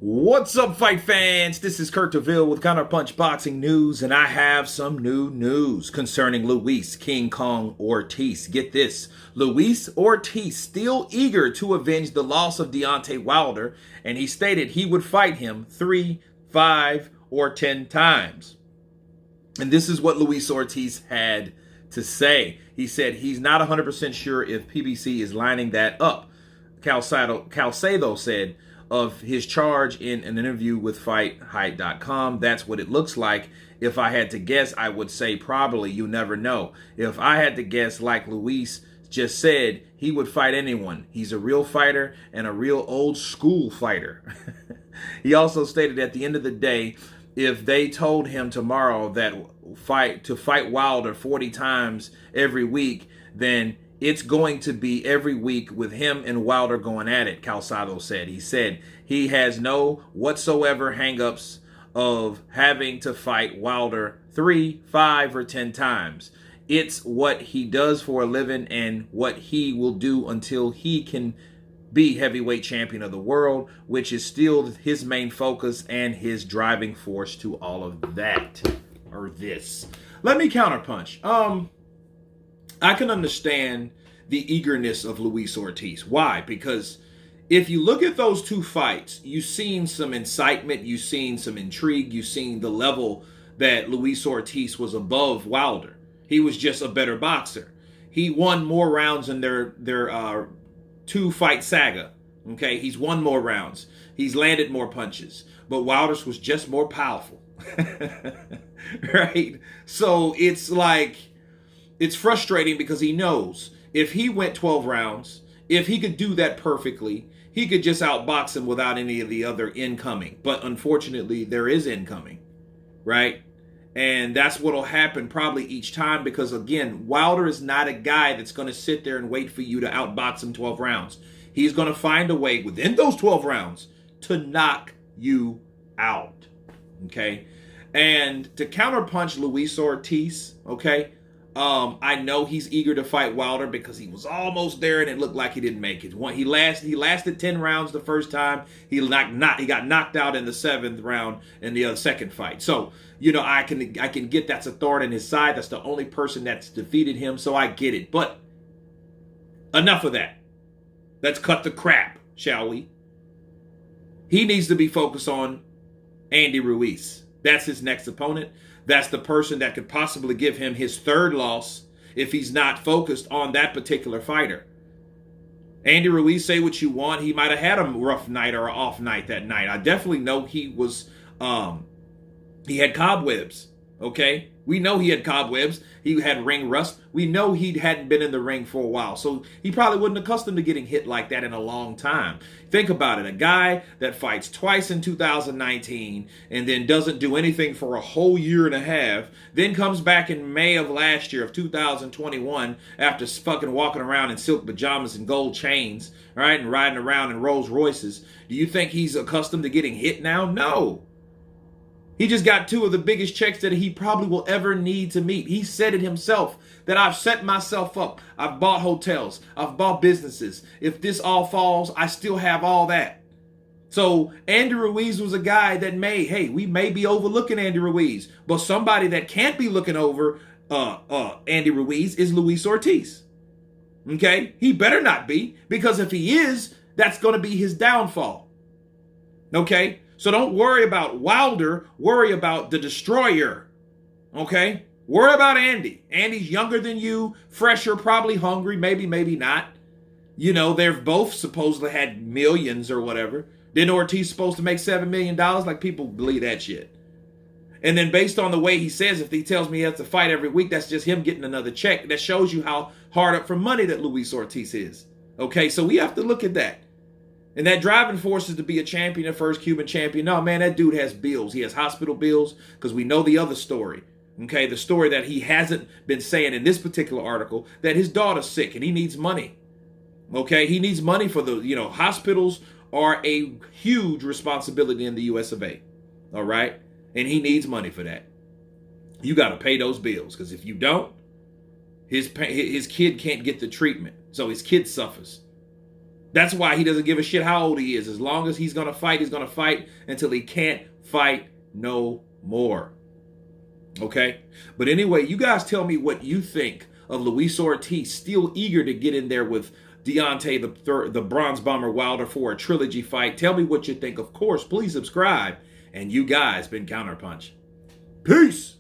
What's up, fight fans? This is Kurt DeVille with Counterpunch Boxing News, and I have some new news concerning Luis King Kong Ortiz. Get this, Luis Ortiz still eager to avenge the loss of Deontay Wilder, and he stated he would fight him 3, 5, or 10 times. And this is what Luis Ortiz had to say. He said he's not 100% sure if PBC is lining that up. Calcedo said of his charge in an interview with Whaaaat.com, that's what it looks like. If I had to guess, I would say probably. You never know. If I had to guess, like Luis just said, he would fight anyone. He's a real fighter and a real old school fighter. He also stated at the end of the day, if they told him tomorrow that to fight Wilder 40 times every week, then it's going to be every week with him and Wilder going at it, Calcedo said. He said he has no whatsoever hangups of having to fight Wilder 3, 5, or 10 times. It's what he does for a living and what he will do until he can be heavyweight champion of the world, which is still his main focus and his driving force to all of that, or this. Let me counterpunch. I can understand the eagerness of Luis Ortiz. Why? Because if you look at those two fights, you've seen some incitement, you've seen some intrigue, you've seen the level that Luis Ortiz was above Wilder. He was just a better boxer. He won more rounds in their two-fight saga. Okay, he's won more rounds. He's landed more punches. But Wilder's was just more powerful. Right? So it's like, it's frustrating because he knows if he went 12 rounds, if he could do that perfectly, he could just outbox him without any of the other incoming. But unfortunately, there is incoming, right? And that's what will happen probably each time because, again, Wilder is not a guy that's going to sit there and wait for you to outbox him 12 rounds. He's going to find a way within those 12 rounds to knock you out, okay? And to counterpunch Luis Ortiz, okay, I know he's eager to fight Wilder because he was almost there and it looked like he didn't make it. He lasted 10 rounds the first time. He got knocked out in the 7th round in the second fight. So, you know, I can get that's a thorn in his side. That's the only person that's defeated him, so I get it. But enough of that. Let's cut the crap, shall we? He needs to be focused on Andy Ruiz. That's his next opponent. That's the person that could possibly give him his 3rd loss if he's not focused on that particular fighter. Andy Ruiz, say what you want. He might have had a rough night or an off night that night. I definitely know he was, he had cobwebs, okay? We know he had cobwebs. He had ring rust. We know he hadn't been in the ring for a while. So he probably wasn't accustomed to getting hit like that in a long time. Think about it. A guy that fights twice in 2019 and then doesn't do anything for a whole year and a half, then comes back in May of last year of 2021 after fucking walking around in silk pajamas and gold chains, right, and riding around in Rolls Royces. Do you think he's accustomed to getting hit now? No. He just got 2 of the biggest checks that he probably will ever need to meet. He said it himself, that I've set myself up. I've bought hotels. I've bought businesses. If this all falls, I still have all that. So Andy Ruiz was a guy that we may be overlooking Andy Ruiz, but somebody that can't be looking over Andy Ruiz is Luis Ortiz. Okay? He better not be, because if he is, that's going to be his downfall. Okay? So don't worry about Wilder. Worry about the destroyer. Okay? Worry about Andy. Andy's younger than you, fresher, probably hungry, maybe not. You know, they've both supposedly had millions or whatever. Then Ortiz supposed to make $7 million? Like, people believe that shit. And then based on the way he says, if he tells me he has to fight every week, that's just him getting another check. That shows you how hard up for money that Luis Ortiz is. Okay? So we have to look at that. And that driving force is to be a champion, a first Cuban champion. No, man, that dude has bills. He has hospital bills because we know the other story. Okay, the story that he hasn't been saying in this particular article, that his daughter's sick and he needs money. Okay, he needs money for hospitals are a huge responsibility in the US of A. All right, and he needs money for that. You got to pay those bills because if you don't, his kid can't get the treatment. So his kid suffers. That's why he doesn't give a shit how old he is. As long as he's going to fight, he's going to fight until he can't fight no more. Okay? But anyway, you guys tell me what you think of Luis Ortiz, still eager to get in there with Deontay, the Bronze Bomber Wilder, for a trilogy fight. Tell me what you think. Of course, please subscribe. And you guys been Counterpunch. Peace.